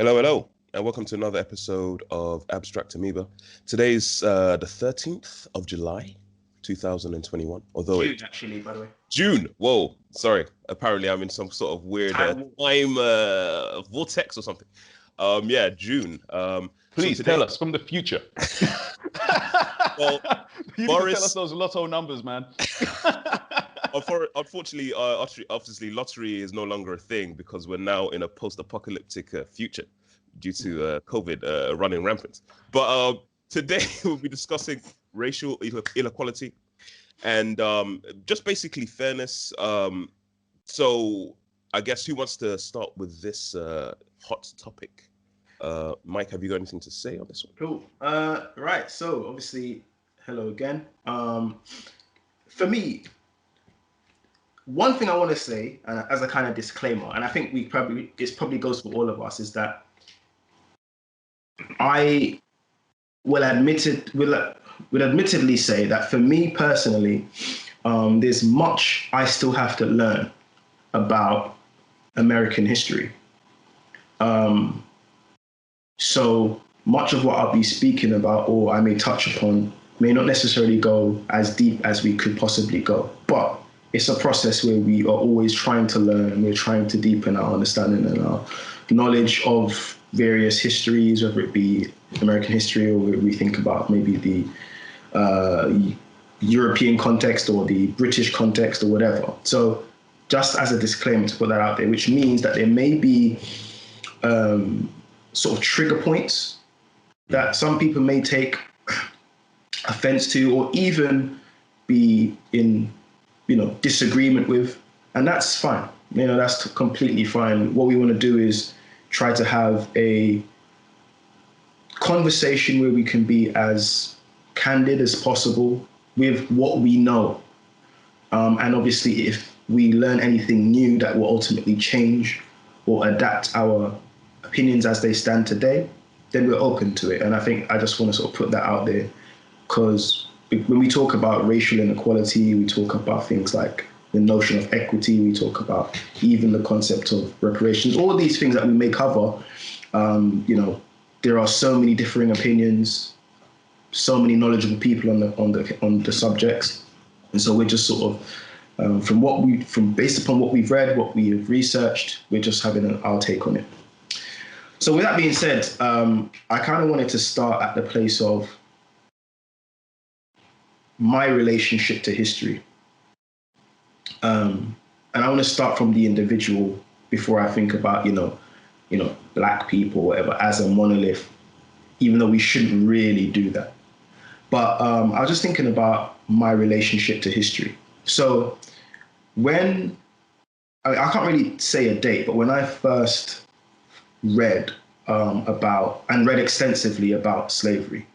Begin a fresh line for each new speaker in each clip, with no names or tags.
Hello, hello, and welcome to another episode of Abstract Amoeba. Today's the 13th of July, 2021. Although
June,
it
actually, by the way.
June. Whoa, sorry. Apparently, I'm in some sort of weird
Time.
time vortex or something. Yeah, June. So
Please
today,
tell us from the future.
well,
You need to tell us those lotto numbers, man.
Unfortunately, obviously, lottery is no longer a thing because we're now in a post-apocalyptic future due to COVID running rampant. But today we'll be discussing racial inequality and just basically fairness. So I guess who wants to start with this hot topic? Mike, have you got anything to say on this one?
Cool. Right. So obviously, hello again. For me, one thing I want to say, as a kind of disclaimer, and I think it probably goes for all of us, is that I will admittedly say that for me personally, there's much I still have to learn about American history. So much of what I'll be speaking about, or I may touch upon, may not necessarily go as deep as we could possibly go, but it's a process where we are always trying to learn and we're trying to deepen our understanding and our knowledge of various histories, whether it be American history or we think about maybe the European context or the British context or whatever. So just as a disclaimer to put that out there, which means that there may be sort of trigger points that some people may take offense to or even be in disagreement with, and that's fine. That's completely fine. What we want to do is try to have a conversation where we can be as candid as possible with what we know, and obviously if we learn anything new that will ultimately change or adapt our opinions as they stand today, then we're open to it. And I think I just want to sort of put that out there, because when we talk about racial inequality, we talk about things like the notion of equity, we talk about even the concept of reparations, all these things that we may cover. There are so many differing opinions, so many knowledgeable people on the subjects, and so we're just sort of based upon what we've read, what we have researched, we're just having our take on it. So with that being said, I kind of wanted to start at the place of my relationship to history. And I want to start from the individual before I think about, black people, whatever, as a monolith, even though we shouldn't really do that. But I was just thinking about my relationship to history. So I can't really say a date, but when I first read read extensively about slavery,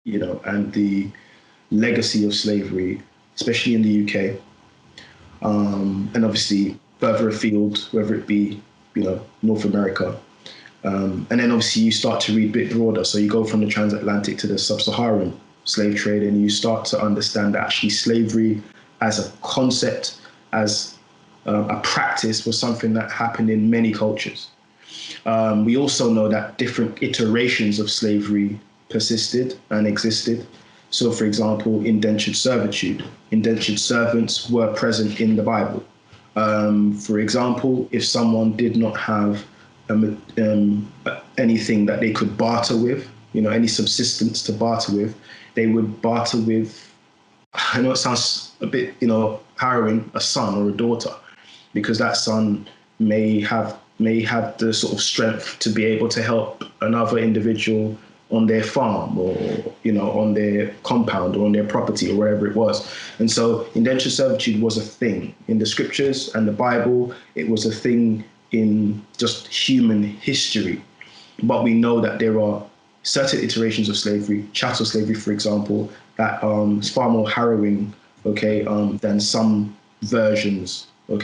and the legacy of slavery, especially in the UK, and obviously further afield, whether it be, North America. And then obviously you start to read a bit broader. So you go from the transatlantic to the sub-Saharan slave trade, and you start to understand that actually slavery as a concept, as a practice, was something that happened in many cultures. We also know that different iterations of slavery persisted and existed. So, for example, indentured servitude. Indentured servants were present in the Bible. For example, if someone did not have anything that they could barter with, any subsistence to barter with, they would barter with, I know it sounds a bit, harrowing, a son or a daughter, because that son may have the sort of strength to be able to help another individual on their farm or, on their compound or on their property or wherever it was. And so indentured servitude was a thing in the scriptures and the Bible. It was a thing in just human history. But we know that there are certain iterations of slavery, chattel slavery, for example, that is far more harrowing, than some versions, or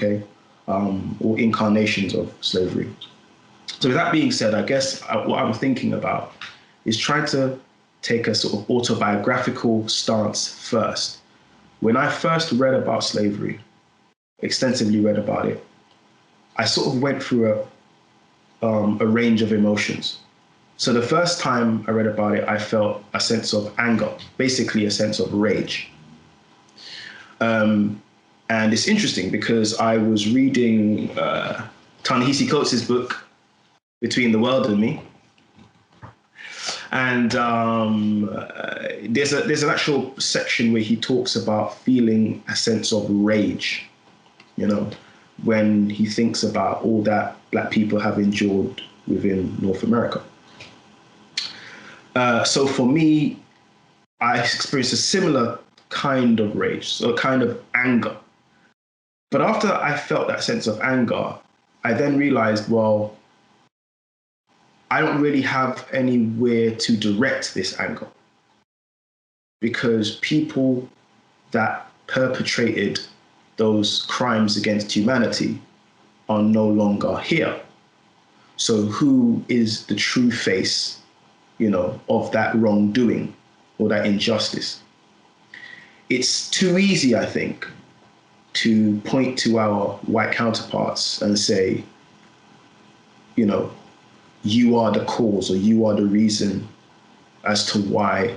incarnations of slavery. So with that being said, I guess what I'm thinking about is trying to take a sort of autobiographical stance first. When I first read about slavery, extensively read about it, I sort of went through a range of emotions. So the first time I read about it, I felt a sense of anger, basically a sense of rage. And it's interesting because I was reading Ta-Nehisi Coates' book, Between the World and Me. And there's an actual section where he talks about feeling a sense of rage, when he thinks about all that Black people have endured within North America. So for me, I experienced a similar kind of rage, so a kind of anger. But after I felt that sense of anger, I then realized, well, I don't really have anywhere to direct this anger, because people that perpetrated those crimes against humanity are no longer here. So who is the true face, of that wrongdoing or that injustice? It's too easy, I think, to point to our white counterparts and say, you are the cause, or you are the reason as to why,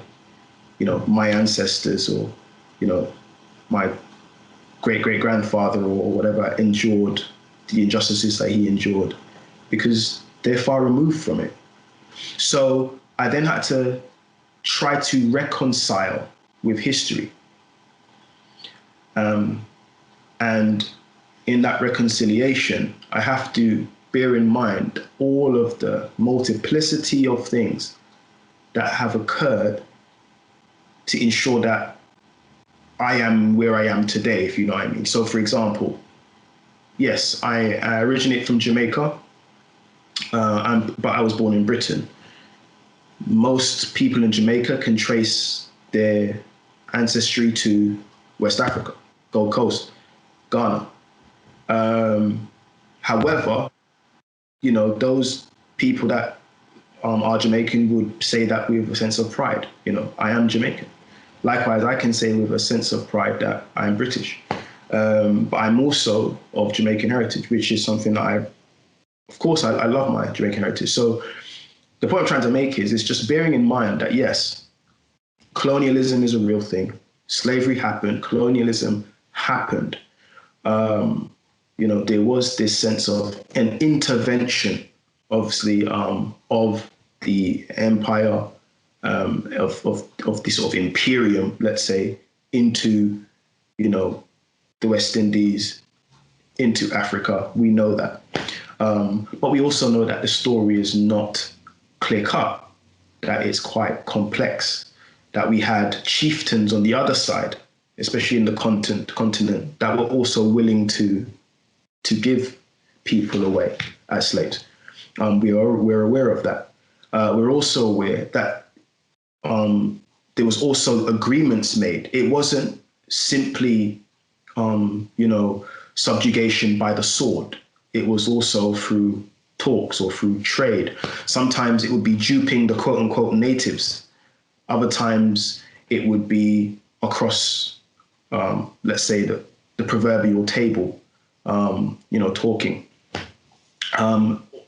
my ancestors, or, my great-great-grandfather or whatever endured the injustices that he endured, because they're far removed from it. So I then had to try to reconcile with history. And in that reconciliation, I have to bear in mind all of the multiplicity of things that have occurred to ensure that I am where I am today, if you know what I mean. So, for example, yes, I originate from Jamaica, but I was born in Britain. Most people in Jamaica can trace their ancestry to West Africa, Gold Coast, Ghana. However, those people that are Jamaican would say that with a sense of pride. I am Jamaican. Likewise, I can say with a sense of pride that I'm British. But I'm also of Jamaican heritage, which is something that I love my Jamaican heritage. So the point I'm trying to make is, it's just bearing in mind that, yes, colonialism is a real thing. Slavery happened. Colonialism happened. There was this sense of an intervention, obviously, of the empire, of this sort of imperium, let's say, into, the West Indies, into Africa. We know that. But we also know that the story is not clear-cut, that it's quite complex, that we had chieftains on the other side, especially in the continent, that were also willing to give people away as slaves. We're aware of that. We're also aware that there was also agreements made. It wasn't simply, subjugation by the sword. It was also through talks or through trade. Sometimes it would be duping the quote unquote natives. Other times it would be across, let's say, the proverbial table, talking.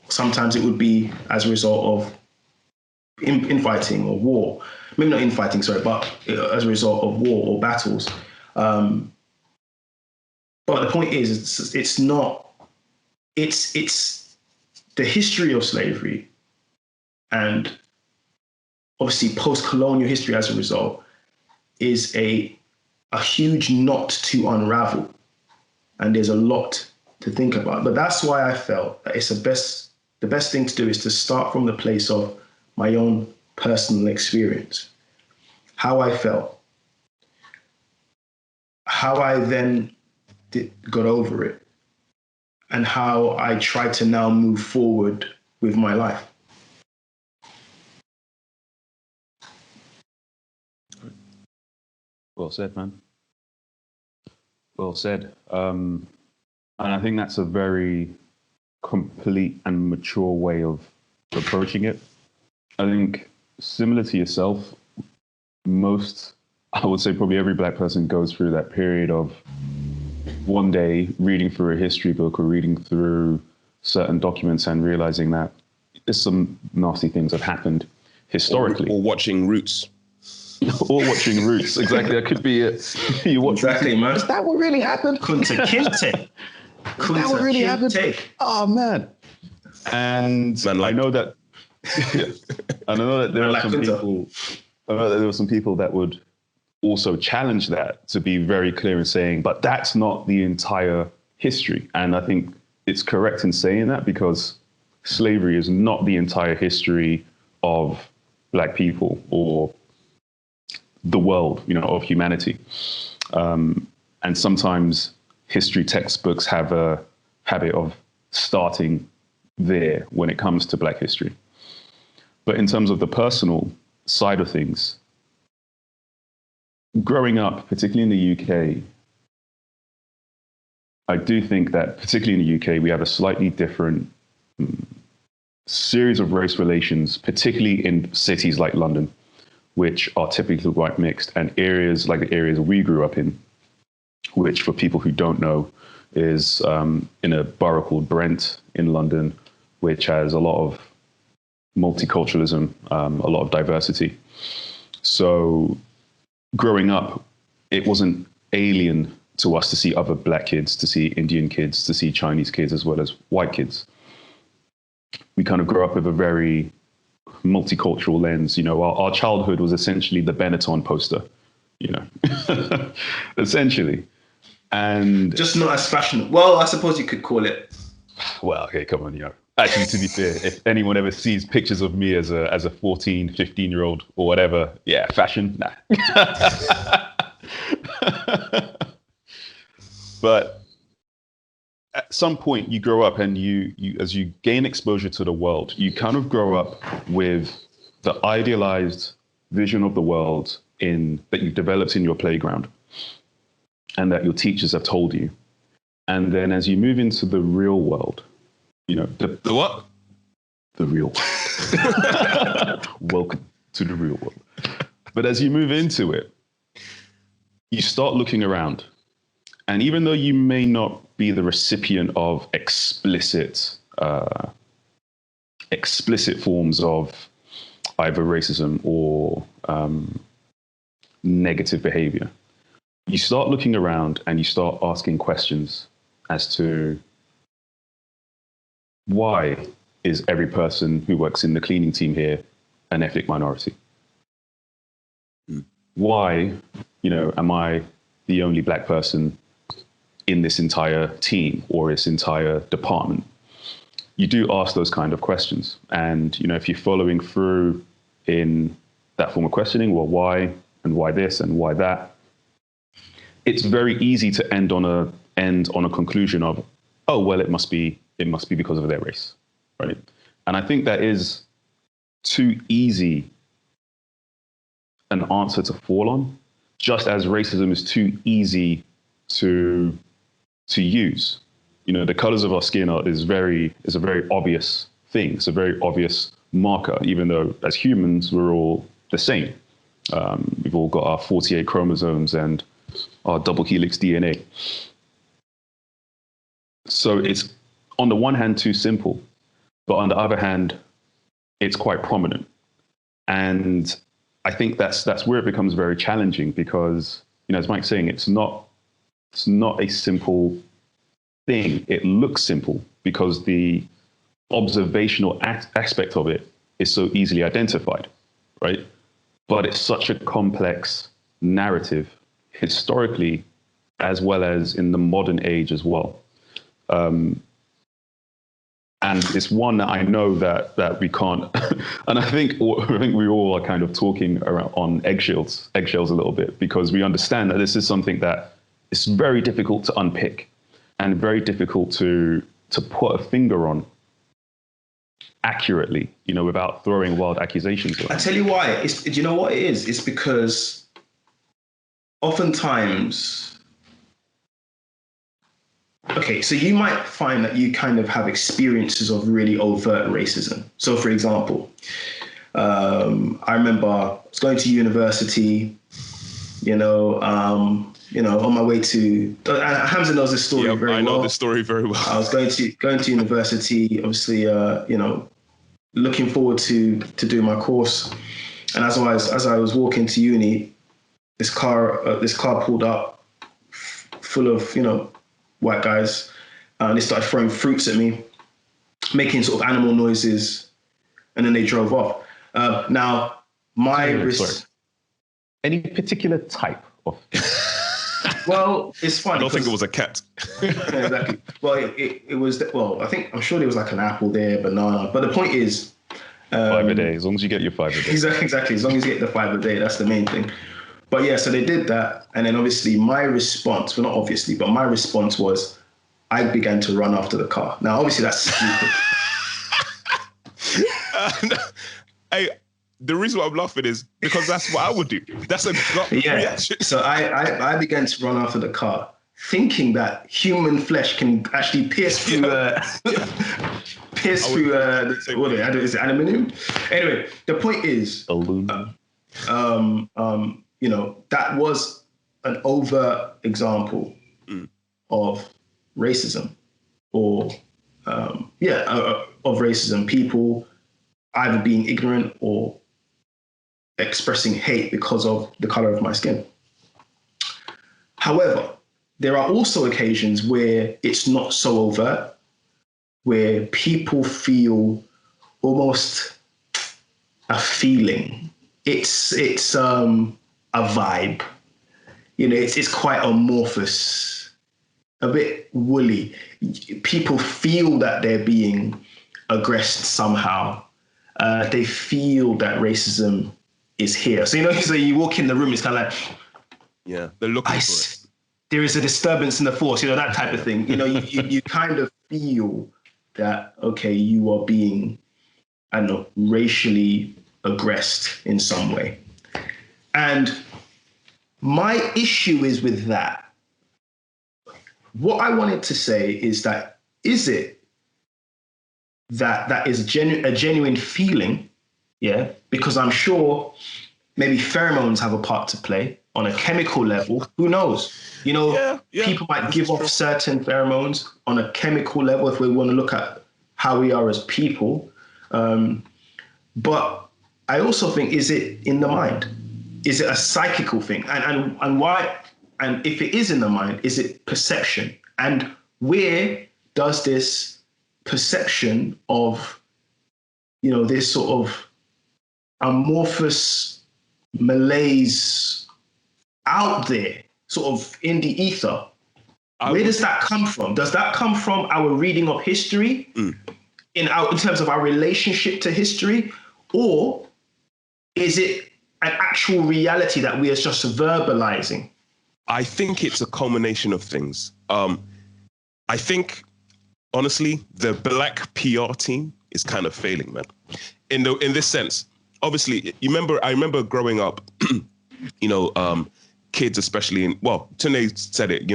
Sometimes it would be as a result of infighting or war. Maybe not infighting, sorry, but as a result of war or battles. But the point is, it's the history of slavery, and obviously post-colonial history as a result, is a huge knot to unravel. And there's a lot to think about. But that's why I felt that the best thing to do is to start from the place of my own personal experience, how I felt, how I then got over it, and how I try to now move forward with my life.
Well said, man. Well said. And I think that's a very complete and mature way of approaching it. I think, similar to yourself, I would say probably every Black person goes through that period of one day reading through a history book or reading through certain documents and realizing that there's some nasty things have happened historically.
Or watching Roots.
Or watching Roots. Exactly. That could be it. You watch
Exactly, man.
Is that what really happened?
Kunta Kinte.
Is that what really happened? Oh, man. And
Man, like,
I know that I know that there are some people. I know that there were some people that would also challenge that, to be very clear in saying, but that's not the entire history. And I think it's correct in saying that, because slavery is not the entire history of Black people or the world, of humanity. And sometimes history textbooks have a habit of starting there when it comes to Black history. But in terms of the personal side of things, growing up, particularly in the UK, I do think that, particularly in the UK, we have a slightly different series of race relations, particularly in cities like London, which are typically white mixed, and areas like the areas we grew up in, which, for people who don't know, is in a borough called Brent in London, which has a lot of multiculturalism, a lot of diversity. So growing up, it wasn't alien to us to see other Black kids, to see Indian kids, to see Chinese kids, as well as white kids. We kind of grew up with a very multicultural lens. Our childhood was essentially the Benetton poster, essentially. And
just not as fashionable. Well, I suppose you could call it.
Well, okay, come on, Actually, to be fair, if anyone ever sees pictures of me as a 14, 15-year-old or whatever, yeah, fashion, nah. But at some point you grow up, and you as you gain exposure to the world, you kind of grow up with the idealized vision of the world that you developed in your playground and that your teachers have told you. And then as you move into the real world, the
what?
The real world. Welcome to the real world. But as you move into it, you start looking around. And even though you may not be the recipient of explicit forms of either racism or negative behavior, you start looking around and you start asking questions as to, why is every person who works in the cleaning team here an ethnic minority? Why, am I the only Black person in this entire team or this entire department? You do ask those kind of questions. And, if you're following through in that form of questioning, well, why, and why this, and why that, it's very easy to end on a conclusion of, oh, well, it must be because of their race, right? And I think that is too easy an answer to fall on, just as racism is too easy to use. The colors of our skin is a very obvious thing. It's a very obvious marker, even though as humans, we're all the same. We've all got our 48 chromosomes and our double helix DNA. So it's, on the one hand, too simple, but on the other hand, it's quite prominent. And I think that's where it becomes very challenging, because, as Mike's saying, it's not a simple thing. It looks simple because the observational aspect of it is so easily identified, right? But it's such a complex narrative historically, as well as in the modern age as well. And it's one that I know that we can't, and I think we all are kind of talking around on eggshells a little bit, because we understand that this is something that is very difficult to unpick and very difficult to put a finger on accurately, without throwing wild accusations around.
I tell you why. Do you know what it is? It's because oftentimes, okay, so you might find that you kind of have experiences of really overt racism. So, for example, I remember I was going to university, On my way to Hamza knows this story very well.
I know this story very well.
I was going to university, obviously, looking forward to do my course. And as I was walking to uni, this car pulled up full of, white guys, and they started throwing fruits at me, making sort of animal noises, and then they drove off. Now,
any particular type of?
Well, it's funny.
I don't think it was a cat.
Yeah, exactly. Well, it was. Well, I'm sure there was like an apple there, banana. But the point is,
5 a day. As long as you get your 5 a day.
Exactly. As long as you get the 5 a day, that's the main thing. But yeah, so they did that, and then obviously my response. Well, not obviously, but my response was, I began to run after the car. Now, obviously, that's stupid.
The reason why I'm laughing is because that's what I would do. That's a gut reaction.
So I began to run after the car, thinking that human flesh can actually pierce through is it aluminium? Anyway, the point is,
aluminum.
That was an overt example of racism, of racism. People either being ignorant or expressing hate because of the color of my skin. However, there are also occasions where it's not so overt, where people feel almost a feeling. It's a vibe. It's quite amorphous, a bit woolly. People feel that they're being aggressed somehow. They feel that racism is here. So you walk in the room, it's kind of like,
yeah, they're looking for it.
There is a disturbance in the force, that type of thing. You kind of feel that, okay, you are being, I don't know, racially aggressed in some way. And my issue is with that. What I wanted to say is that, is it that is a genuine feeling? Yeah, because I'm sure maybe pheromones have a part to play on a chemical level. Who knows? People might give off certain pheromones on a chemical level if we want to look at how we are as people. But I also think, is it in the mind? Is it a psychical thing? And why? And if it is in the mind, is it perception? And where does this perception of, this sort of amorphous malaise out there, sort of in the ether, where does that come from? Does that come from our reading of history, in terms of our relationship to history, or is it an actual reality that we are just verbalizing?
I think it's a culmination of things. I think, honestly, the black PR team is kind of failing, man. In this sense, obviously, I remember growing up, kids, especially Tunde said it,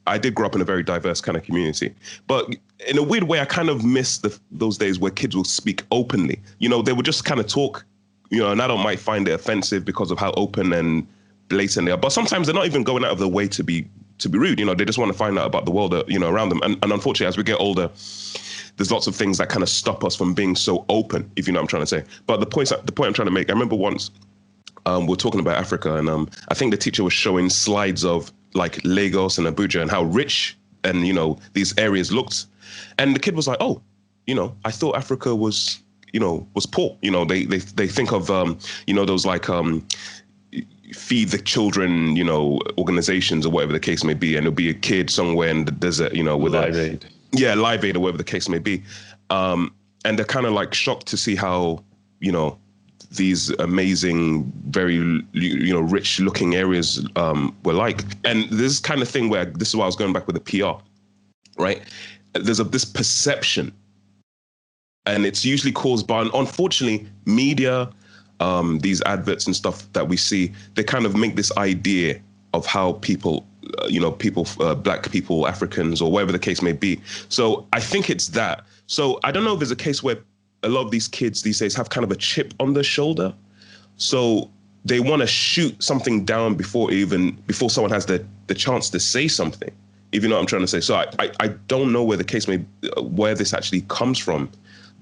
I did grow up in a very diverse kind of community, but in a weird way, I kind of miss those days where kids will speak openly. They would just kind of talk, and I might find it offensive because of how open and blatant they are, but sometimes they're not even going out of their way to be rude. They just want to find out about the world, around them. And unfortunately, as we get older, there's lots of things that kind of stop us from being so open, if you know what I'm trying to say. But the point I'm trying to make, I remember once we're talking about Africa, and I think the teacher was showing slides of like Lagos and Abuja and how rich and these areas looked, and the kid was like, "Oh, I thought Africa was poor." They think of those like feed the children organizations or whatever the case may be, and there'll be a kid somewhere in the desert with
Live Aid.
Yeah, Live Aid or whatever the case may be. And they're kind of like shocked to see how, these amazing, very, rich looking areas were like. And this kind of thing where, this is why I was going back with the PR, right? There's this perception, and it's usually caused by, unfortunately, media, these adverts and stuff that we see, they kind of make this idea of how people, black people, Africans, or whatever the case may be. So I think it's that. So I don't know if there's a case where a lot of these kids these days have kind of a chip on their shoulder. So they want to shoot something down before someone has the chance to say something, if you know what I'm trying to say. So I don't know where where this actually comes from,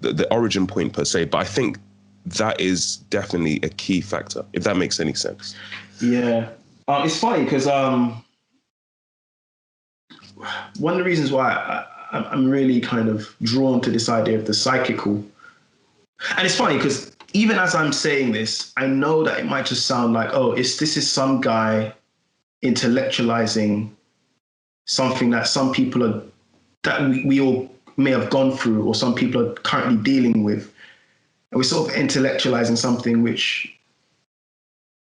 the origin point per se, but I think that is definitely a key factor, if that makes any sense.
Yeah. It's funny because one of the reasons why I'm really kind of drawn to this idea of the psychical, and it's funny because even as I'm saying this, I know that it might just sound like, oh, this is some guy intellectualizing something that some people are, that we all may have gone through, or some people are currently dealing with. And we're sort of intellectualizing something which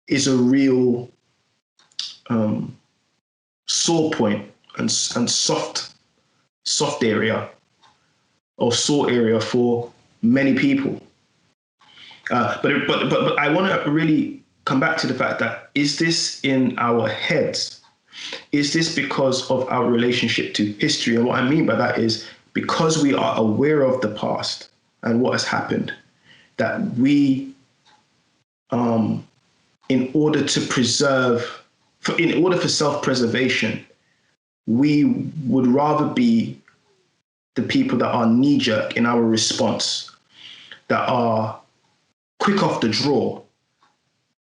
is a real sore point and soft area or sore area for many people. But I want to really come back to the fact that, is this in our heads? Is this because of our relationship to history? And what I mean by that is, because we are aware of the past and what has happened, that we, in order for self-preservation, we would rather be the people that are knee-jerk in our response, that are quick off the draw,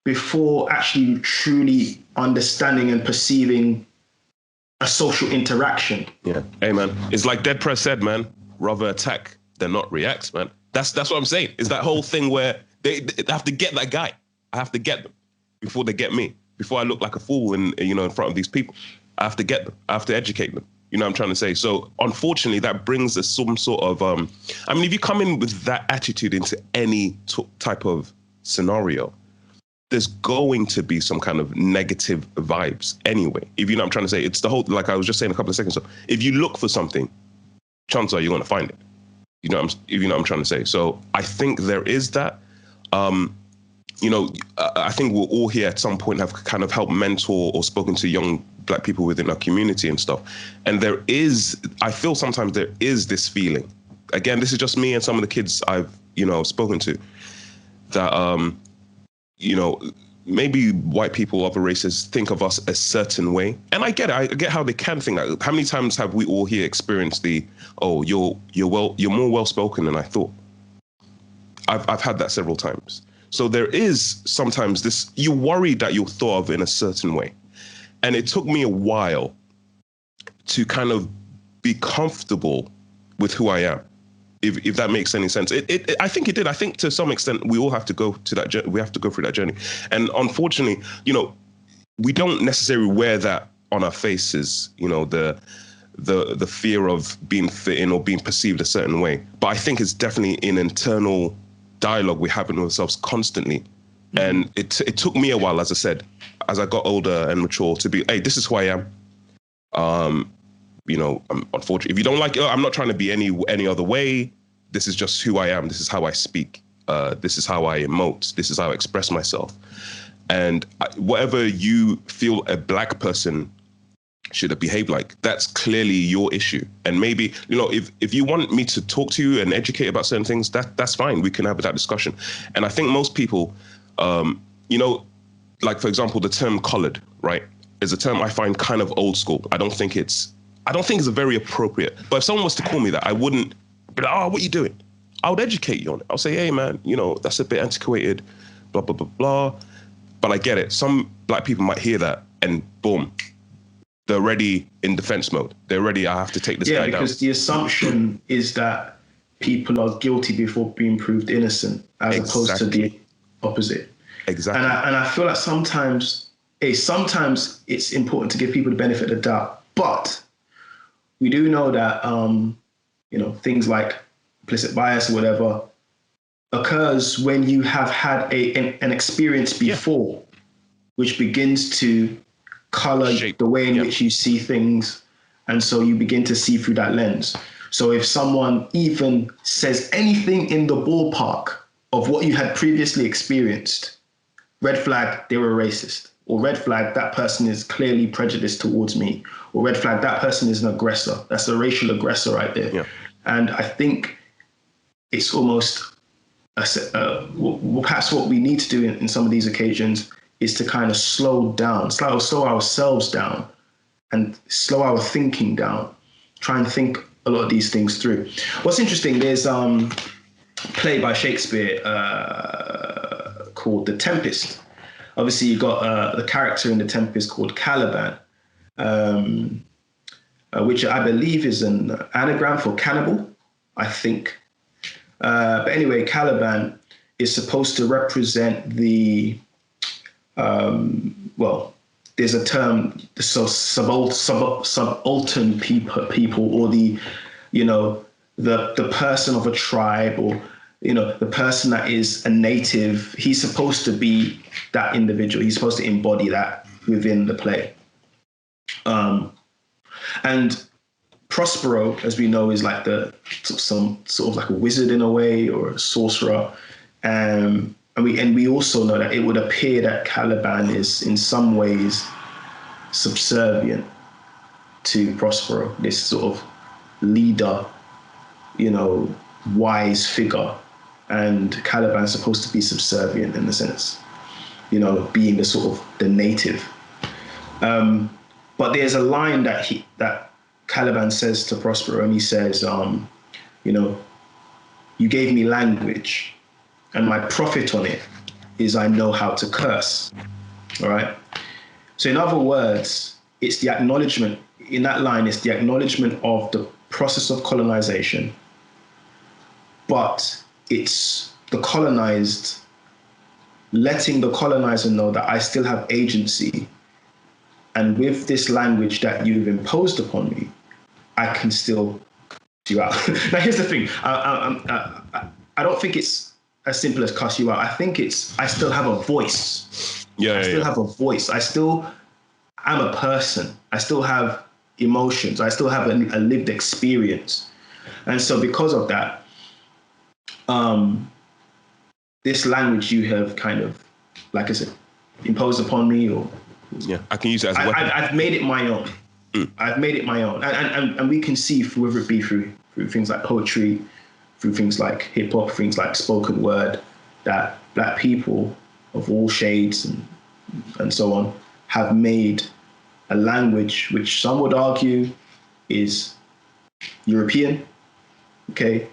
before actually truly understanding and perceiving a social interaction.
Yeah. Hey, man, it's like Dead Press said, man, rather attack than not react, man. That's what I'm saying. It's that whole thing where they have to get that guy. I have to get them before they get me, before I look like a fool in front of these people. I have to get them. I have to educate them. You know what I'm trying to say? So unfortunately, that brings us some sort of, I mean, if you come in with that attitude into any type of scenario, there's going to be some kind of negative vibes anyway. If you know what I'm trying to say, it's the whole, like I was just saying a couple of seconds ago, if you look for something, chances are you're going to find it. If you know what I'm trying to say. So I think there is that. I think we'll all here at some point have kind of helped mentor or spoken to young Black people within our community and stuff. And I feel sometimes there is this feeling. Again, this is just me and some of the kids I've, spoken to, that, maybe white people, other races think of us a certain way. And I get it. I get how they can think that. How many times have we all here experienced you're more well-spoken than I thought? I've had that several times. So there is sometimes this, you worry that you're thought of in a certain way. And it took me a while to kind of be comfortable with who I am, if that makes any sense. I think it did. I think to some extent we all have to go to that journey. We have to go through that journey. And unfortunately, we don't necessarily wear that on our faces, the fear of being fit in or being perceived a certain way. But I think it's definitely an internal dialogue we have with ourselves constantly. Mm-hmm. And it took me a while, as I said, as I got older and mature, to be, hey, this is who I am. Unfortunately, if you don't like it, I'm not trying to be any other way. This is just who I am. This is how I speak. This is how I emote. This is how I express myself. And whatever you feel a Black person should have behaved like, that's clearly your issue. And maybe, if you want me to talk to you and educate about certain things, that's fine. We can have that discussion. And I think most people, like, for example, the term colored, right, is a term I find kind of old school. I don't think it's a very appropriate. But if someone was to call me that, I wouldn't be like, oh, what are you doing? I would educate you on it. I'll say, hey, man, that's a bit antiquated, blah, blah, blah, blah. But I get it. Some Black people might hear that and boom, they're already in defense mode. They're ready, I have to take this guy down.
Yeah, because the assumption is that people are guilty before being proved innocent, as opposed to the opposite.
Exactly.
And I feel like sometimes it's important to give people the benefit of the doubt. But we do know that, things like implicit bias or whatever occurs when you have had an experience before, which begins to color the way in which you see things. And so you begin to see through that lens. So if someone even says anything in the ballpark of what you had previously experienced, red flag, they were racist. Or red flag, that person is clearly prejudiced towards me. Or red flag, that person is an aggressor. That's a racial aggressor right there. Yeah. And I think it's almost perhaps what we need to do in some of these occasions is to kind of slow ourselves down and slow our thinking down, try and think a lot of these things through. What's interesting, there's a play by Shakespeare called The Tempest. Obviously, you've got the character in The Tempest called Caliban, which I believe is an anagram for cannibal, I think. But anyway, Caliban is supposed to represent the, there's a term, so subaltern people, or the, the person of a tribe, or, the person that is a native. He's supposed to be that individual. He's supposed to embody that within the play. And Prospero, as we know, is like some sort of like a wizard in a way, or a sorcerer. And we also know that it would appear that Caliban is in some ways subservient to Prospero, this sort of leader, wise figure. And Caliban is supposed to be subservient in the sense, being the sort of the native. But there's a line that Caliban says to Prospero, and he says, you gave me language, and my profit on it is I know how to curse. All right. So in other words, it's the acknowledgement in that line, it's the acknowledgement of the process of colonization, but it's the colonized letting the colonizer know that I still have agency. And with this language that you've imposed upon me, I can still you out. Now, here's the thing. I don't think it's as simple as cuss you out. I think I still have a voice. I still have a voice. I still am a person. I still have emotions. I still have a lived experience. And so because of that, this language you have kind of, like I said, imposed upon me, or
I can use it as a weapon.
I've made it my own. I've made it my own, and we can see, whether it be through things like poetry, through things like hip hop, things like spoken word, that Black people of all shades and so on have made a language which some would argue is European. Okay,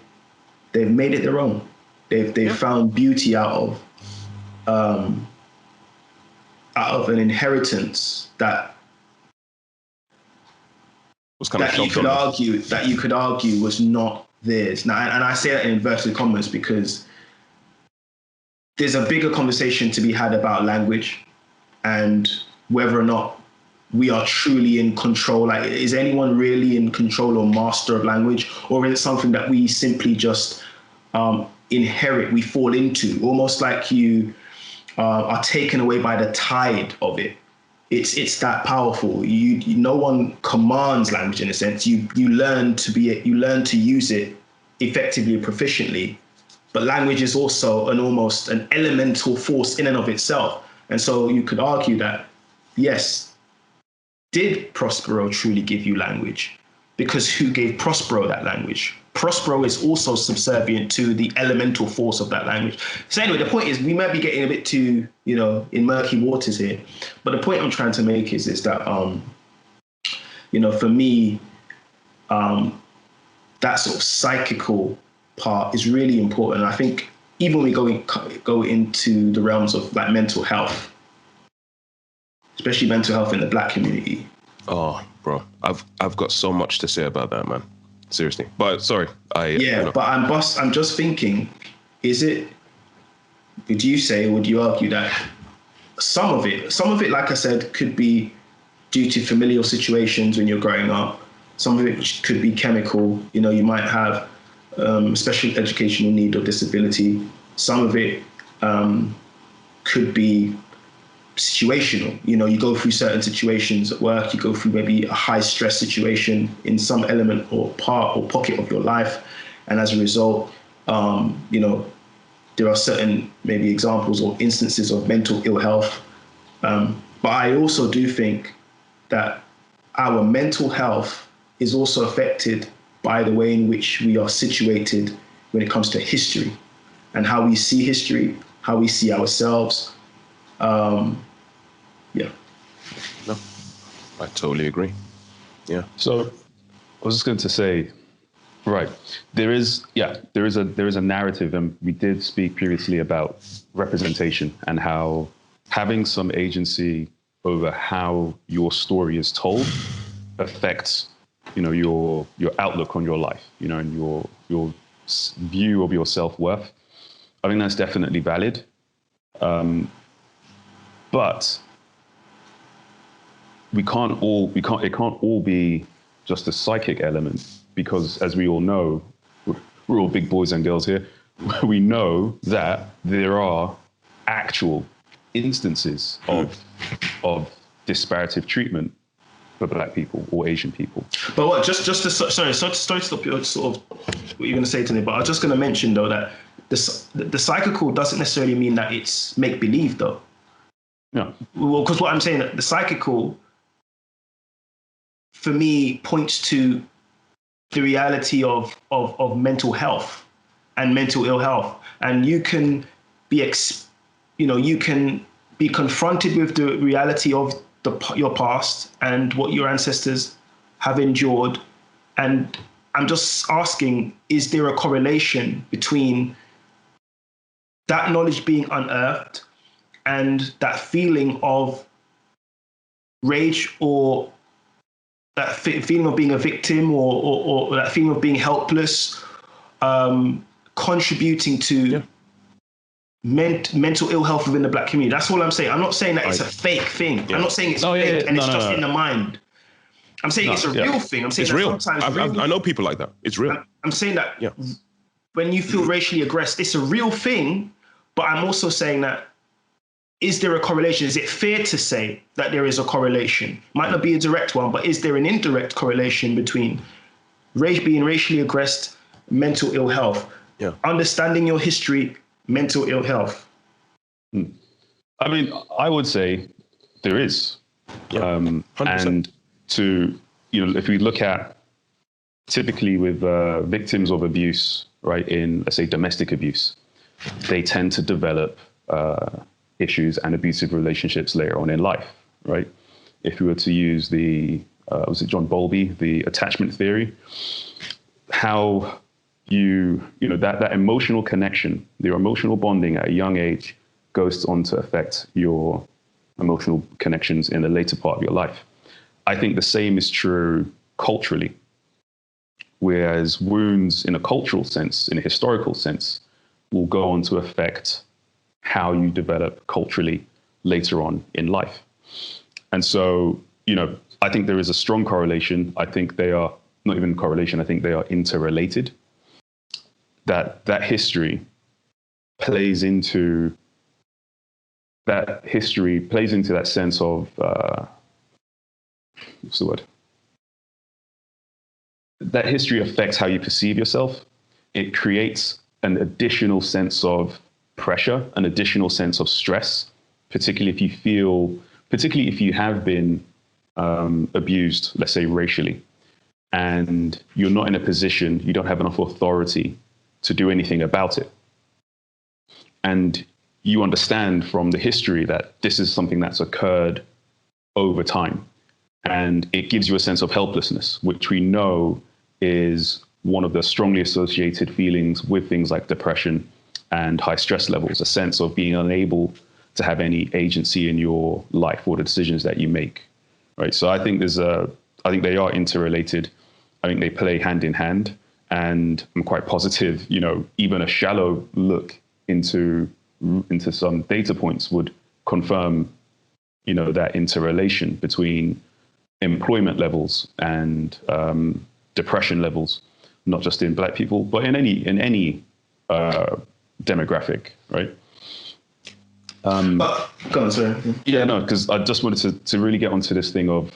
they've made it their own. They've found beauty out of an inheritance that
was kind of
you could argue was not theirs. Now, and I say that in inverted commas because there's a bigger conversation to be had about language and whether or not we are truly in control. Like, is anyone really in control or master of language, or is it something that we simply just inherit, we fall into, almost like you are taken away by the tide of it? It's that powerful. No one commands language in a sense. You learn to use it effectively, proficiently. But language is also almost an elemental force in and of itself. And so you could argue that, yes, did Prospero truly give you language? Because who gave Prospero that language? Prospero is also subservient to the elemental force of that language. So anyway, the point is, we might be getting a bit too, in murky waters here. But the point I'm trying to make is that, for me, that sort of psychical part is really important. And I think even when we go into the realms of like mental health, especially mental health in the Black community.
Oh, bro, I've got so much to say about that, man. Seriously, but sorry,
but I'm just thinking, would you argue that some of it, like I said, could be due to familial situations when you're growing up. Some of it could be chemical. You might have special educational need or disability. Some of it could be situational. You go through certain situations at work, you go through maybe a high stress situation in some element or part or pocket of your life. And as a result, there are certain maybe examples or instances of mental ill health. But I also do think that our mental health is also affected by the way in which we are situated when it comes to history and how we see history, how we see ourselves. Yeah.
No, I totally agree. Yeah.
So I was just going to say, right, there is a narrative, and we did speak previously about representation and how having some agency over how your story is told affects, your outlook on your life, and your view of your self-worth. I think that's definitely valid, but it can't all be just a psychic element, because as we all know, we're all big boys and girls here. We know that there are actual instances of disparative treatment for Black people or Asian people.
But what? Just to sorry to stop your sort of what you're going to say to me. But I was just going to mention though that the psychical doesn't necessarily mean that it's make believe though.
No.
Well, because what I'm saying, that the psychical for me points to the reality of mental health and mental ill health, and you can be you can be confronted with the reality of your past and what your ancestors have endured, and I'm just asking, is there a correlation between that knowledge being unearthed and that feeling of rage, or that feeling of being a victim, or that feeling of being helpless, contributing to mental ill health within the Black community? That's all I'm saying. I'm not saying that it's a fake thing. I'm not saying it's fake and it's just in the mind. I'm saying it's a real thing. I'm saying
it's
that
real.
Sometimes
I know people like that. It's real.
I'm saying that when you feel racially aggressed, it's a real thing. But I'm also saying that, is there a correlation? Is it fair to say that there is a correlation? Might not be a direct one, but is there an indirect correlation between being racially aggressed, mental ill health?
Yeah.
Understanding your history, mental ill health.
I mean, I would say there is.
Yeah.
And if we look at typically with victims of abuse, right, in, let's say, domestic abuse, they tend to develop issues and abusive relationships later on in life, right? If we were to use was it John Bowlby, the attachment theory, how that emotional connection, your emotional bonding at a young age goes on to affect your emotional connections in the later part of your life. I think the same is true culturally, whereas wounds in a cultural sense, in a historical sense, will go on to affect how you develop culturally later on in life. And so, I think there is a strong correlation. I think they are not even correlation. I think they are interrelated. That history plays into that sense of what's the word? That history affects how you perceive yourself. It creates an additional sense of pressure, an additional sense of stress, particularly if you have been abused, let's say racially, and you're not in a position, you don't have enough authority to do anything about it. And you understand from the history that this is something that's occurred over time. And it gives you a sense of helplessness, which we know is one of the strongly associated feelings with things like depression and high stress levels, a sense of being unable to have any agency in your life or the decisions that you make, right? So I think I think they are interrelated. I think they play hand in hand, and I'm quite positive, even a shallow look into some data points would confirm, that interrelation between employment levels and depression levels, not just in Black people, but in any demographic, right?
Go on, sorry.
Yeah, no, because I just wanted to really get onto this thing of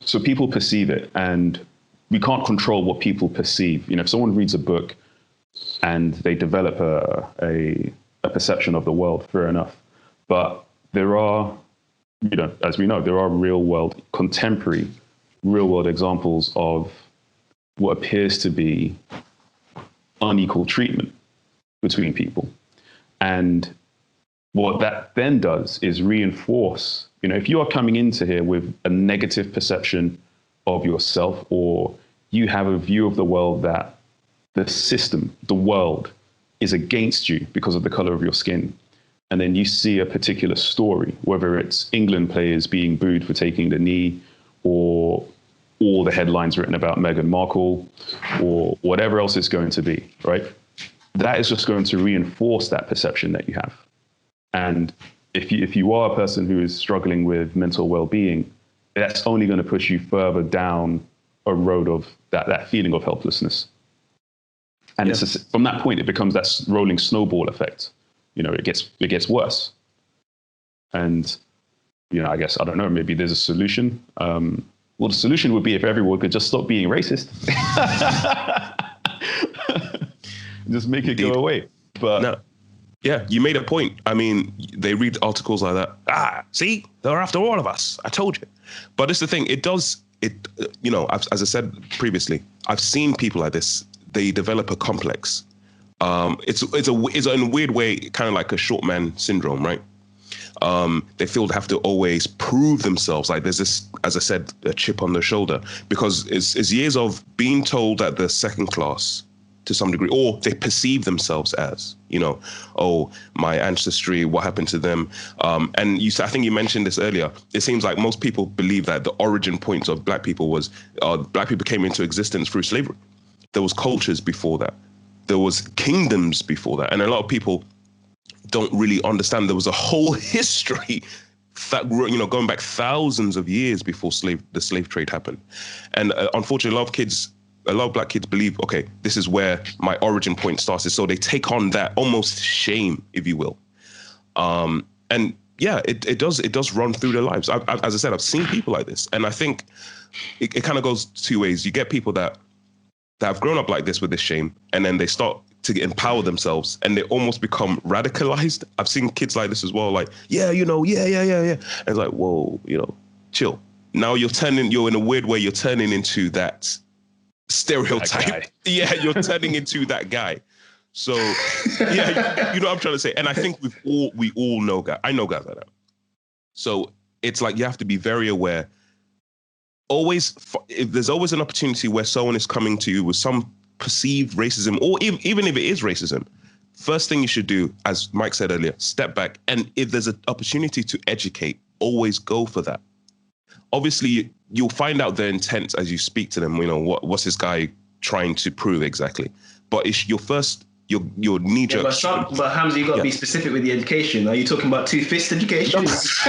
so people perceive it, and we can't control what people perceive. If someone reads a book and they develop a perception of the world, fair enough. But there are, as we know, there are contemporary real world examples of what appears to be unequal treatment between people. And what that then does is reinforce, if you are coming into here with a negative perception of yourself, or you have a view of the world that the system, the world, is against you because of the color of your skin, and then you see a particular story, whether it's England players being booed for taking the knee, or all the headlines written about Meghan Markle, or whatever else it's going to be, right? That is just going to reinforce that perception that you have. And if you are a person who is struggling with mental well-being, that's only going to push you further down a road of that feeling of helplessness. And it's from that point, it becomes that rolling snowball effect. It gets worse. And, I guess, I don't know, maybe there's a solution. Well, the solution would be if everyone could just stop being racist. Just make it go away. But
no. Yeah, you made a point. I mean, they read articles like that. See, they're after all of us. I told you. But it's the thing. As I said previously, I've seen people like this. They develop a complex. It's in a weird way, kind of like a short man syndrome, right? They feel they have to always prove themselves. Like there's this, as I said, a chip on their shoulder, because it's years of being told that they're second class to some degree, or they perceive themselves as, my ancestry, what happened to them? And I think you mentioned this earlier. It seems like most people believe that the origin point of black people was black people came into existence through slavery. There was cultures before that. There was kingdoms before that. And a lot of people don't really understand there was a whole history that, going back thousands of years before the slave trade happened. And unfortunately, a lot of black kids believe, okay, this is where my origin point started. So they take on that almost shame, if you will. And yeah, it does run through their lives. As I said, I've seen people like this. And I think it kind of goes two ways. You get people that have grown up like this with this shame, and then they start to empower themselves, and they almost become radicalized. I've seen kids like this as well, like, yeah. And it's like, whoa, chill. Now you're in a weird way, you're turning into that stereotype. Yeah, you're turning into that guy. So, yeah, you know what I'm trying to say. And I think we all know guys. I know guys like that. So it's like you have to be very aware. If there's always an opportunity where someone is coming to you with some perceived racism, or even if it is racism, first thing you should do, as Mike said earlier, step back. And if there's an opportunity to educate, always go for that. Obviously, you'll find out their intent as you speak to them. What's this guy trying to prove exactly? But it's your knee-jerk.
But Hamza, you got to be specific with the education. Are you talking about two-fist education?
Put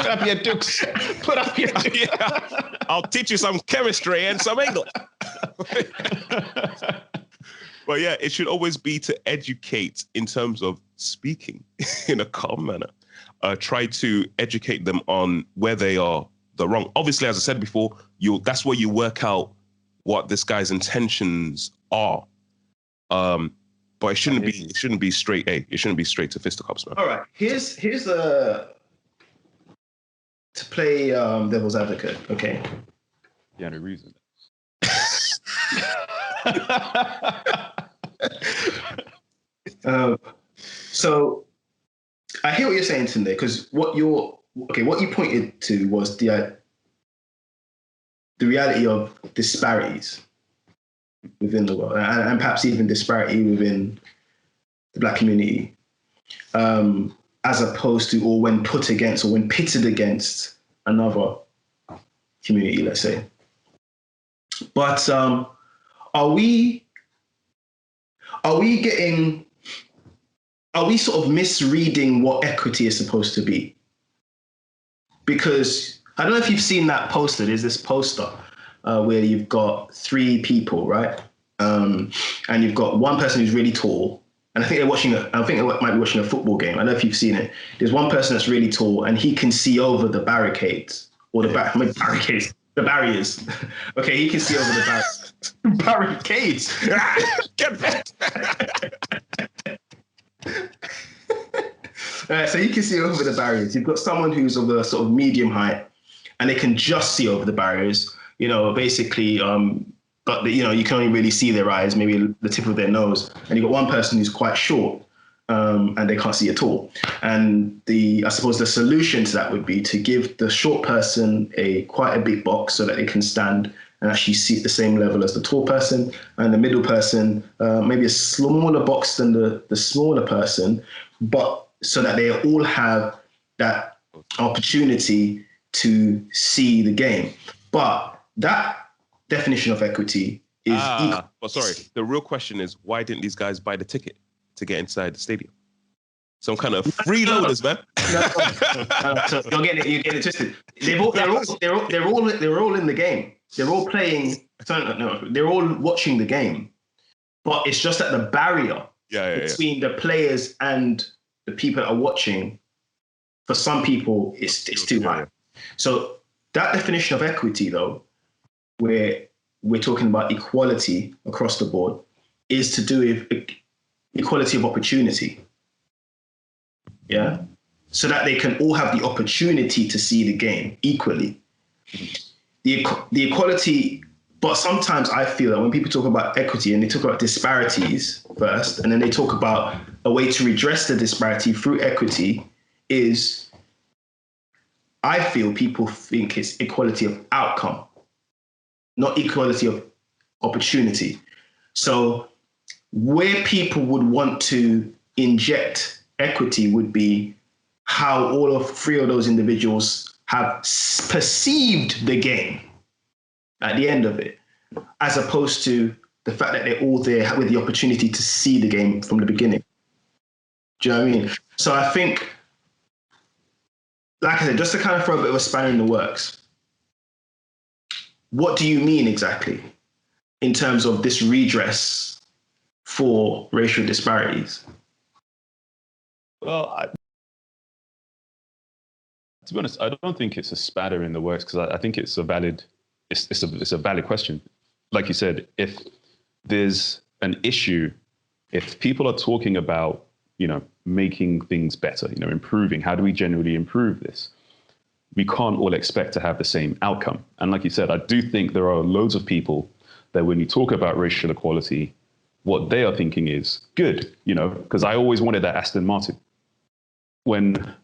up your dukes. Put up your dukes.
Yeah. I'll teach you some chemistry and some English. But yeah, it should always be to educate in terms of speaking in a calm manner. Try to educate them on where they are the wrong. Obviously, as I said before, that's where you work out what this guy's intentions are. But it shouldn't be straight A. It shouldn't be straight to fisticuffs, man.
All right. Here's to play devil's advocate. Okay.
Yeah, no reason.
So I hear what you're saying, Tunde, because what you pointed to was the reality of disparities within the world, and perhaps even disparity within the black community, as opposed to, or when put against, or when pitted against another community, let's say. But are we sort of misreading what equity is supposed to be? Because I don't know if you've seen that poster. There's this poster where you've got three people, right? And you've got one person who's really tall, and I think they might be watching a football game. I don't know if you've seen it. There's one person that's really tall, and he can see over the barricades, or the barriers. Okay, he can see over the barricades.
Get back.
So you can see over the barriers. You've got someone who's of a sort of medium height, and they can just see over the barriers. Basically, but you can only really see their eyes, maybe the tip of their nose. And you've got one person who's quite short, and they can't see at all. And I suppose the solution to that would be to give the short person quite a big box so that they can stand and actually see at the same level as the tall person, and the middle person maybe a smaller box than the smaller person, but so that they all have that opportunity to see the game. But that definition of equity is
but sorry, the real question is, why didn't these guys buy the ticket to get inside the stadium? Some kind of freeloaders, man.
So you're getting it twisted. They're all in the game. They're all playing. No, they're all watching the game. But it's just that the barrier between the players and the people that are watching, for some people, it's too high. So that definition of equity, though, where we're talking about equality across the board, is to do with equality of opportunity. Yeah, so that they can all have the opportunity to see the game equally. The equality, but sometimes I feel that when people talk about equity and they talk about disparities first, and then they talk about a way to redress the disparity through equity, is I feel people think it's equality of outcome, not equality of opportunity. So where people would want to inject equity would be how all three of those individuals have perceived the game at the end of it, as opposed to the fact that they're all there with the opportunity to see the game from the beginning. Do you know what I mean? So I think, like I said, just to kind of throw a bit of a spanner in the works, what do you mean exactly in terms of this redress for racial disparities?
Well, to be honest, I don't think it's a spatter in the works, because I think it's a valid question. Like you said, if there's an issue, if people are talking about, making things better, improving, how do we generally improve this? We can't all expect to have the same outcome. And like you said, I do think there are loads of people that when you talk about racial equality, what they are thinking is good, because I always wanted that Aston Martin. When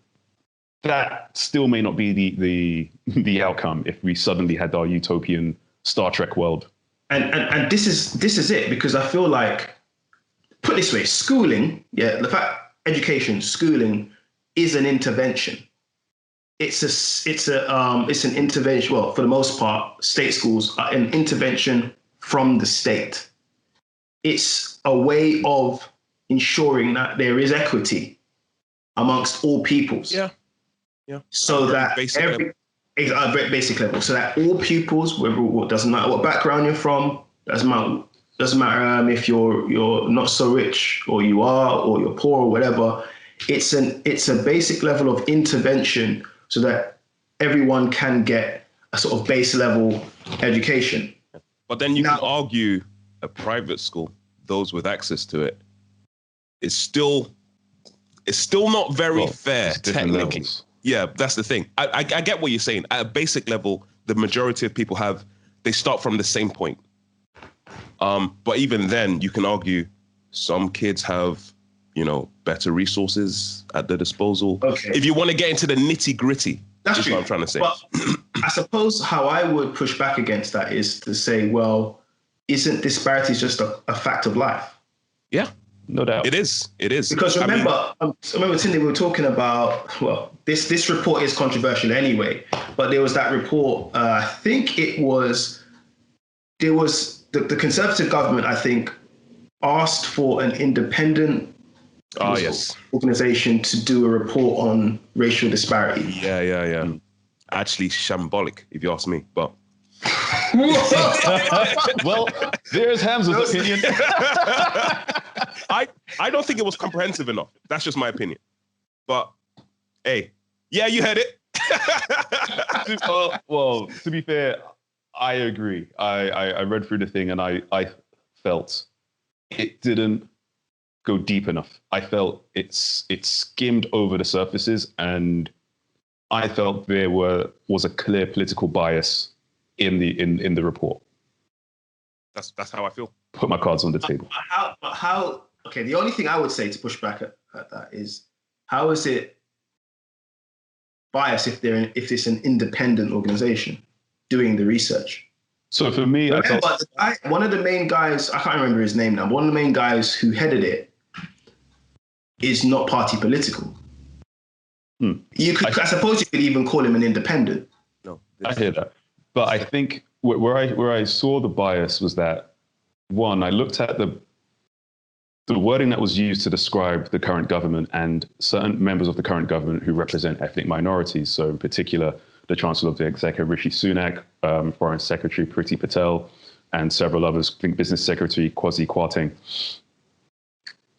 that still may not be the outcome if we suddenly had our utopian Star Trek world.
And this is it, because I feel like, put it this way, schooling, schooling is an intervention. It's an intervention. Well, for the most part, state schools are an intervention from the state. It's a way of ensuring that there is equity amongst all peoples.
Yeah.
So that basic level, so that all pupils, doesn't matter what background you're from, doesn't matter if you're not so rich or you are, or you're poor or whatever. It's a basic level of intervention so that everyone can get a sort of base level education.
But then you can argue a private school, those with access to it, it's still not very fair, technically. Levels. Yeah, that's the thing. I get what you're saying. At a basic level, the majority of people they start from the same point. But even then, you can argue some kids have, better resources at their disposal. Okay. If you want to get into the nitty gritty, that's what I'm trying to say. But
I suppose how I would push back against that is to say, well, isn't disparities just a fact of life?
Yeah. No doubt. It is.
Because remember, Tindy, we were talking about, well, this report is controversial anyway, but there was that report, I think there was the Conservative government, I think, asked for an independent organization to do a report on racial disparity.
Yeah. Actually shambolic, if you ask me, but...
Well, there's Hamza's opinion.
I don't think it was comprehensive enough. That's just my opinion. But hey, yeah, you heard it.
Well, to be fair, I agree. I read through the thing and I felt it didn't go deep enough. I felt it skimmed over the surfaces, and I felt there was a clear political bias in the report.
That's how I feel.
Put my cards on the table.
How? Okay, the only thing I would say to push back at that is, how is it biased if it's an independent organization doing the research?
So for me,
one of the main guys, I can't remember his name now, but one of the main guys who headed it is not party political. I suppose you could even call him an independent.
No,
I hear that. But I think where I saw the bias was that, one, I looked at the wording that was used to describe the current government and certain members of the current government who represent ethnic minorities. So in particular, the Chancellor of the Exchequer, Rishi Sunak, Foreign Secretary Priti Patel, and several others, I think Business Secretary Kwasi Kwarteng,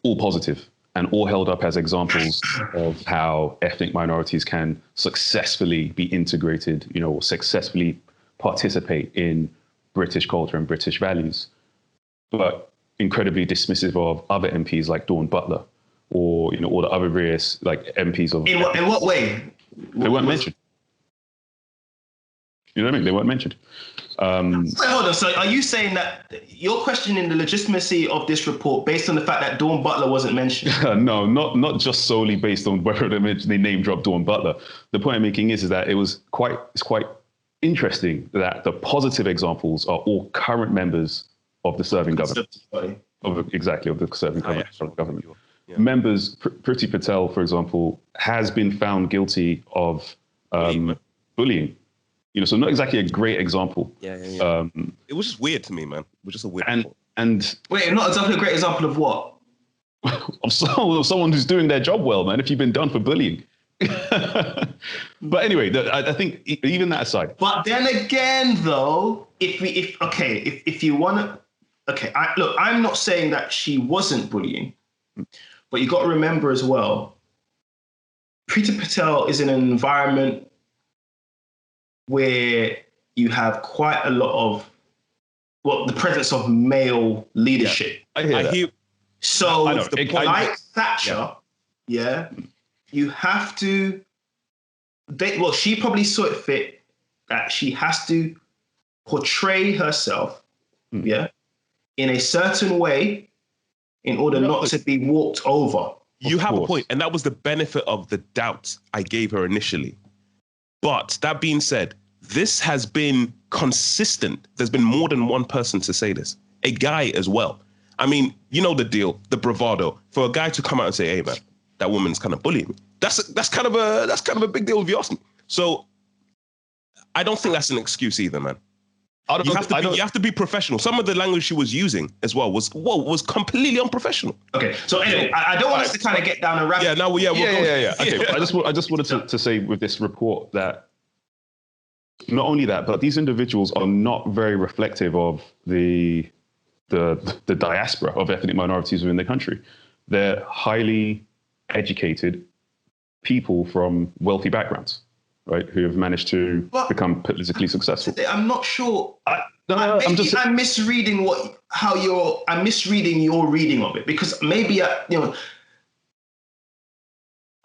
all positive and all held up as examples of how ethnic minorities can successfully be integrated, or successfully participate in British culture and British values. But incredibly dismissive of other MPs like Dawn Butler, or all the other various like MPs of.
In what way?
They weren't mentioned. You know what I mean? They weren't mentioned.
Wait, hold on. So, are you saying that you're questioning the legitimacy of this report based on the fact that Dawn Butler wasn't mentioned?
No, not just solely based on whether they name dropped Dawn Butler. The point I'm making is that it's quite interesting that the positive examples are all current members of the serving government. Of the serving government. Yeah. Members, Priti Patel, for example, has been found guilty of bullying. So not exactly a great example.
Yeah. It was just weird to me, man. It was just a weird
and
wait, not exactly a great example of what?
of someone who's doing their job well, man. If you've been done for bullying. But anyway, I think even that aside.
But then again, though, if you want to. Okay, I'm not saying that she wasn't bullying, but you got to remember as well, Priti Patel is in an environment where you have quite a lot of, the presence of male leadership.
Yeah, I hear that.
So, like Thatcher, you have to, she probably saw it fit that she has to portray herself, in a certain way in order not to be walked over.
You have a point, and that was the benefit of the doubt I gave her initially. But that being said, this has been consistent. There's been more than one person to say this. A guy as well. I mean, you know the deal, the bravado. For a guy to come out and say, "Hey, man, that woman's kind of bullying me," that's kind of a big deal if you ask me. So I don't think that's an excuse either, man. You have to be professional. Some of the language she was using as well was completely unprofessional.
Okay, so anyway, I don't want us to kind of get down a rabbit.
Yeah. Okay, I just wanted to say with this report that not only that, but these individuals are not very reflective of the diaspora of ethnic minorities within the country. They're highly educated people from wealthy backgrounds, right, who have managed to become politically successful.
I'm not sure. I'm misreading I'm misreading your reading of it, because maybe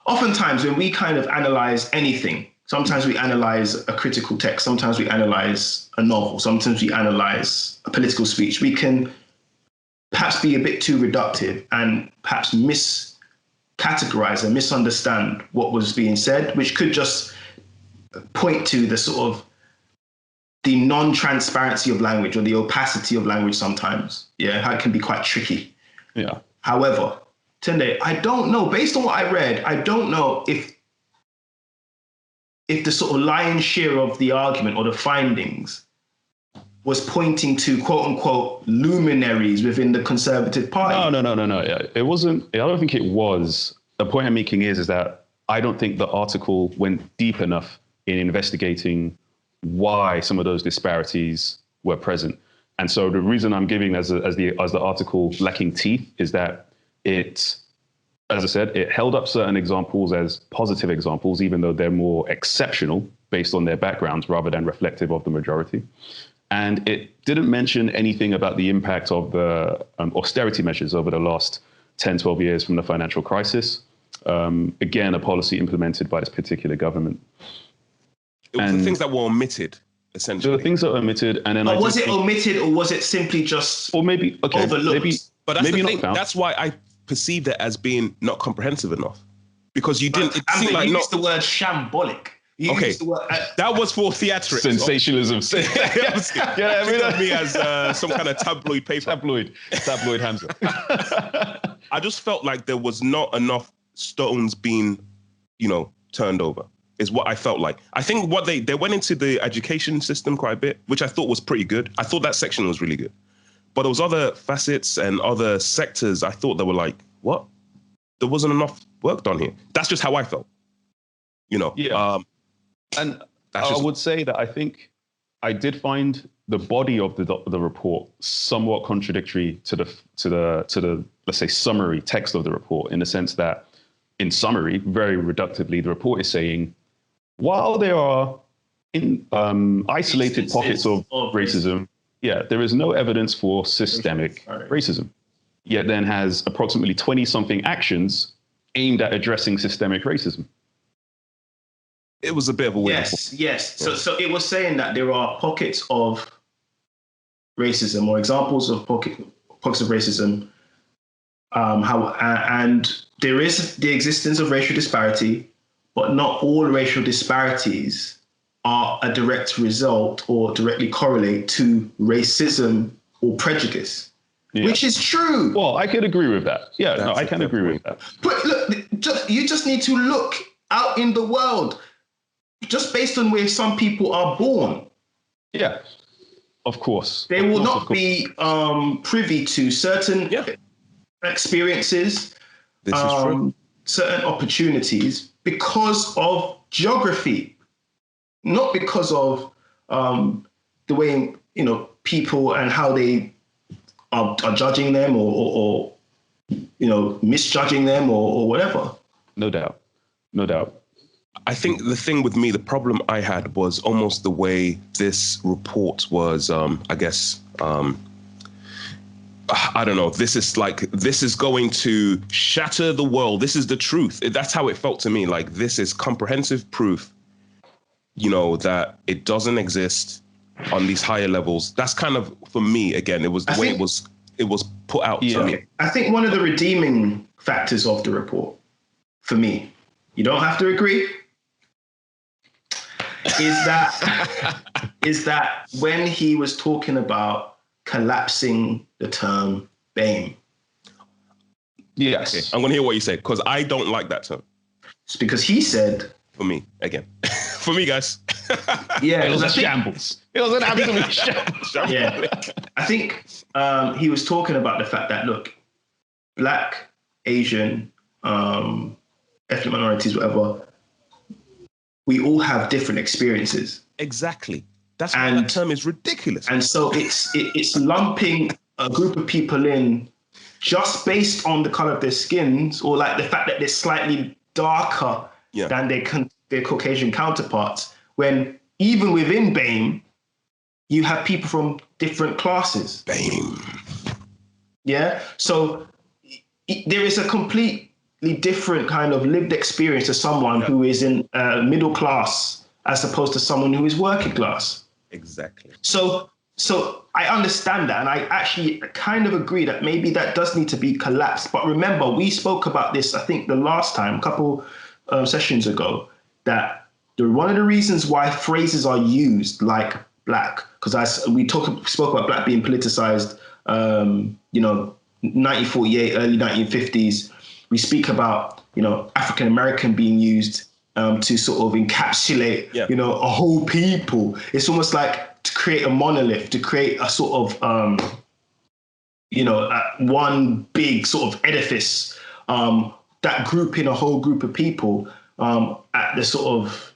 oftentimes when we kind of analyze anything, sometimes we analyze a critical text, sometimes we analyze a novel, sometimes we analyze a political speech. We can perhaps be a bit too reductive and perhaps miscategorize and misunderstand what was being said, which could just point to the sort of the non-transparency of language or the opacity of language sometimes. How it can be quite tricky.
Yeah.
However, Tunde, I don't know, based on what I read, I don't know if the sort of lion's share of the argument or the findings was pointing to quote unquote luminaries within the Conservative Party.
No. Yeah, it wasn't. I don't think it was. The point I'm making is that I don't think the article went deep enough in investigating why some of those disparities were present. And so the reason I'm giving as the article lacking teeth is that it, as I said, it held up certain examples as positive examples, even though they're more exceptional based on their backgrounds rather than reflective of the majority. And it didn't mention anything about the impact of the austerity measures over the last 10, 12 years from the financial crisis. Again, a policy implemented by this particular government.
It was the things that were omitted, essentially.
The things that were omitted, and then
was it omitted, or was it simply just
overlooked?
But that's the thing. That's why perceived it as being not comprehensive enough because you didn't. It seemed like
you used the word shambolic. You used the word,
that was for theatrics.
Sensationalism.
Yeah, I mean, me as some kind of tabloid paper.
Tabloid Hamza.
I just felt like there was not enough stones being, turned over. Is what I felt like. I think what they went into the education system quite a bit, which I thought was pretty good. I thought that section was really good. But there was other facets and other sectors I thought that were like, what? There wasn't enough work done here. That's just how I felt.
Yeah. And I would say that I think I did find the body of the report somewhat contradictory to the let's say summary text of the report, in the sense that, in summary, very reductively, the report is saying, while there are isolated pockets of racism, there is no evidence for systemic racism. Yet then has approximately 20-something actions aimed at addressing systemic racism.
It was a bit of a weird.
Yes. So it was saying that there are pockets of racism or examples of pockets of racism. And there is the existence of racial disparity, but not all racial disparities are a direct result or directly correlate to racism or prejudice, which is true.
Well, I could agree with that. Yeah, I can agree with that.
But look, you just need to look out in the world, just based on where some people are born.
Yeah, of course.
They will not be privy to certain experiences,
this is true.
certain opportunities because of geography, not because of the way people and how they are judging them or misjudging them or whatever.
No doubt.
I think the thing with me, the problem I had was almost the way this report was, I don't know. This is going to shatter the world. This is the truth. That's how it felt to me. Like, this is comprehensive proof, that it doesn't exist on these higher levels. That's kind of, for me, again, it was the way it was put out to me. I
think one of the redeeming factors of the report, for me, you don't have to agree, is that when he was talking about collapsing the term BAME.
Yes.
Okay. I'm going to hear what you say, because I don't like that term.
It's because he said...
For me, again. For me, guys.
Yeah.
It was a shambles. It was an absolute shambles.
Yeah. I think he was talking about the fact that, look, Black, Asian, ethnic minorities, whatever, we all have different experiences.
Exactly. That's why that term is ridiculous.
And so it's lumping a group of people in just based on the color of their skins, or like the fact that they're slightly darker than their Caucasian counterparts, when even within BAME, you have people from different classes.
BAME.
Yeah. So there is a completely different kind of lived experience to someone who is in middle class as opposed to someone who is working class.
Exactly.
So I understand that, and I actually kind of agree that maybe that does need to be collapsed. But remember, we spoke about this, I think, the last time, a couple sessions ago, that one of the reasons why phrases are used like Black, because we spoke about Black being politicized, 1948, early 1950s. We speak about, African American being used to sort of encapsulate, a whole people. It's almost like to create a monolith, to create a sort of, one big sort of edifice, that grouping a whole group of people at the sort of,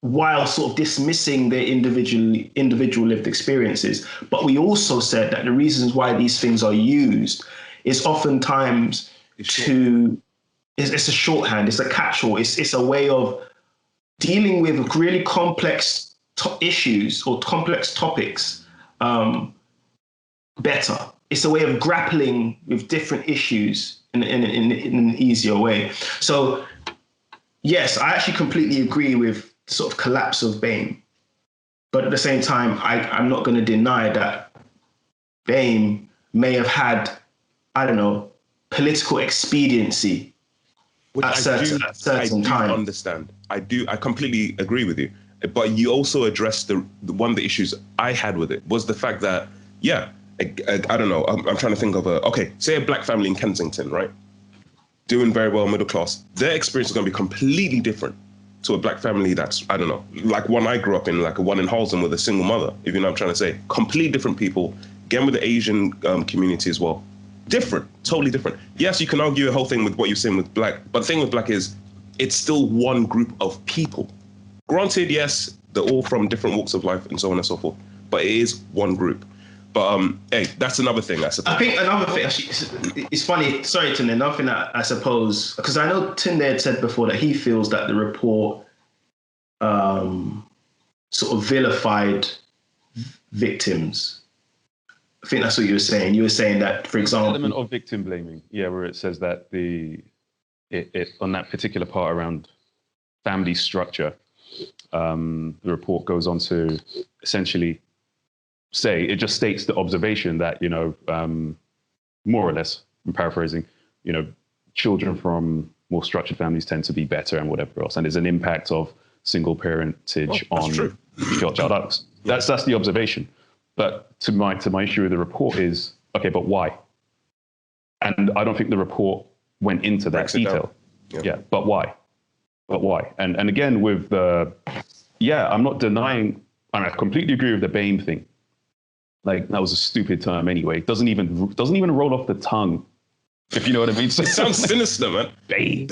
while sort of dismissing their individual lived experiences. But we also said that the reasons why these things are used is oftentimes it's a shorthand, it's a catch-all, it's a way of dealing with really complex issues or complex topics better. It's a way of grappling with different issues in an easier way. So, yes, I actually completely agree with the sort of collapse of BAME. But at the same time, I'm not going to deny that BAME may have had, I don't know, political expediency
Which
at certain time.
Understand. I completely agree with you. But you also addressed the one of the issues I had with it was the fact that, I don't know. I'm trying to think of say a black family in Kensington, right? Doing very well, middle class. Their experience is going to be completely different to a black family that's, I don't know, like one I grew up in, like a one in Halston with a single mother, if you know what I'm trying to say. Completely different people. Again, with the Asian community as well. Different, totally different. Yes, you can argue a whole thing with what you're saying with black, but the thing with black is it's still one group of people. Granted, yes, they're all from different walks of life and so on and so forth, but it is one group. But hey, that's another thing, I suppose.
I think another thing, actually, it's funny, sorry, Tunde, another thing that I suppose, because I know Tunde had said before that he feels that the report sort of vilified victims. I think that's what you were saying. You were saying that, for example...
element of victim blaming, where it says that it on that particular part around family structure, the report goes on to essentially say, it just states the observation that, more or less, I'm paraphrasing, children from more structured families tend to be better and whatever else. And there's an impact of single parentage on child outcomes. That's the observation. But to my issue with the report is, okay, but why? And I don't think the report went into that detail. But why? But why? And again, with I'm not denying, and I completely agree with the BAME thing. Like, that was a stupid term anyway. It doesn't even roll off the tongue, if you know what I mean. So,
it sounds sinister, man.
BAME.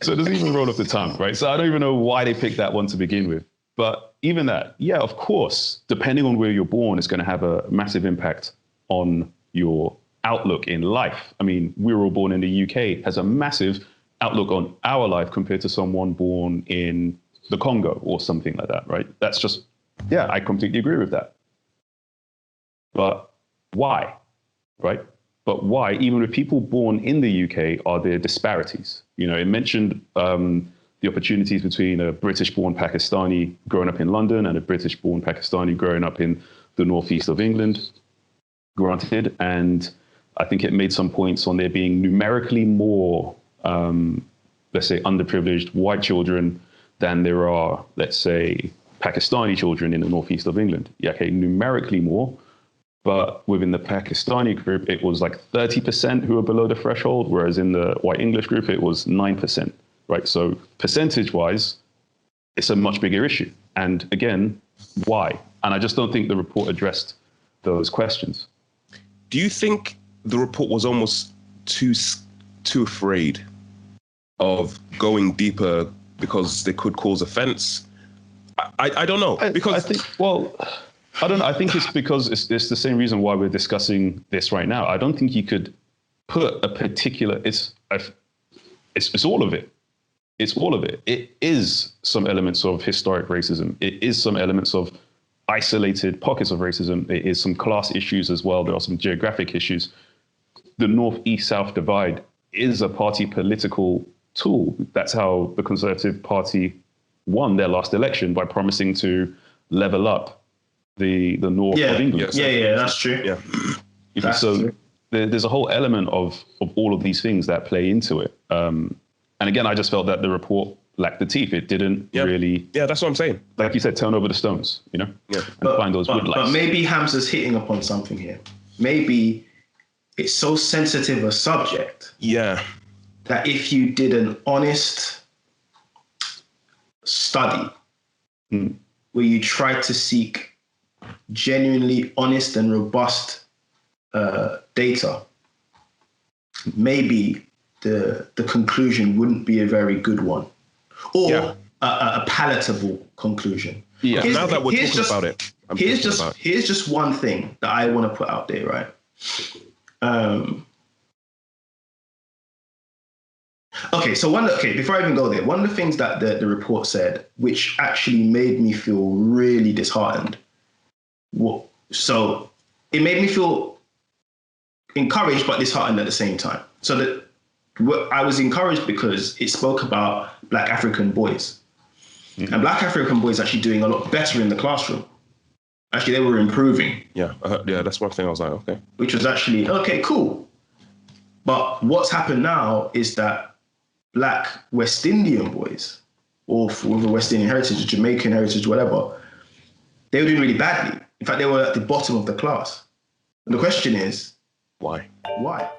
So it doesn't even roll off the tongue, right? So I don't even know why they picked that one to begin with. But even that, of course, depending on where you're born, it's going to have a massive impact on your outlook in life. I mean, we were all born in the UK, has a massive outlook on our life compared to someone born in the Congo or something like that, right? That's just, I completely agree with that. But why, right? But why, even with people born in the UK, are there disparities? It mentioned the opportunities between a British-born Pakistani growing up in London and a British-born Pakistani growing up in the northeast of England, granted. And I think it made some points on there being numerically more, let's say, underprivileged white children than there are, let's say, Pakistani children in the northeast of England. Numerically more. But within the Pakistani group, it was like 30% who were below the threshold, whereas in the white English group, it was 9%, right? So percentage-wise, it's a much bigger issue. And again, why? And I just don't think the report addressed those questions.
Do you think the report was almost too afraid of going deeper because they could cause offense? I don't know. Because
I don't know. I think it's because it's the same reason why we're discussing this right now. I don't think you could put a particular. It's all of it. It's all of it. It is some elements of historic racism. It is some elements of isolated pockets of racism. It is some class issues as well. There are some geographic issues. The North-East-South divide is a party political tool. That's how the Conservative Party won their last election, by promising to level up the north of England.
That's true.
That's true. There's a whole element of all of these things that play into it. And again, I just felt that the report lacked the teeth. It didn't really...
Yeah, that's what I'm saying.
Like you said, turn over the stones, and find those woodlights.
But maybe Hamza's hitting upon something here. Maybe it's so sensitive a subject that if you did an honest study where you tried to seek genuinely honest and robust data, maybe the conclusion wouldn't be a very good one, or a palatable conclusion.
Now that we're talking about it,
here's just one thing that I want to put out there, right? Before I even go there, one of the things that the report said, which actually made me feel really disheartened. So it made me feel encouraged but disheartened at the same time. So that I was encouraged because it spoke about Black African boys. And Black African boys actually doing a lot better in the classroom. Actually, they were improving.
Yeah, yeah, that's one thing I was like, okay.
Which was actually, okay, cool. But what's happened now is that black West Indian boys, or with a West Indian heritage, Jamaican heritage, whatever, they were doing really badly. In fact, they were at the bottom of the class. And the question is,
Why?
Why?